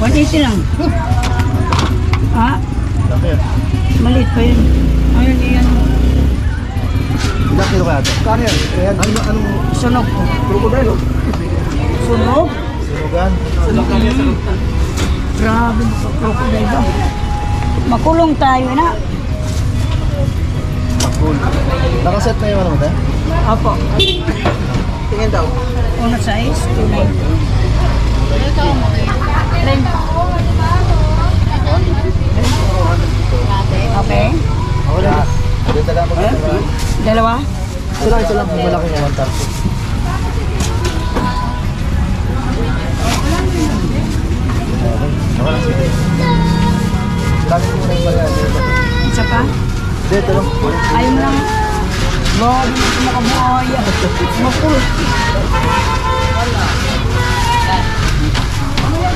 180 lang. Ha? Laki. Maliit pa yun. Ayun, yan. Ilang kilo kaya ito? Kano yan? Anong Sunog po. crocodile? Sunog? Sunugan. Grabe sa crocodile ba? Makulong tayo na. Cool. Nakaset na yung ano mo tayo? Apo. Tingin daw. Una size, 290. Okay. Ako na. Dito lang ako. Dalawa? Isa lang. Yung malaki nga. 1 tapos. Ako lang sige. Dami ko na yung malaki. Isa pa? Dito lang. Ayun lang. Grabe na makabuhay. Makul.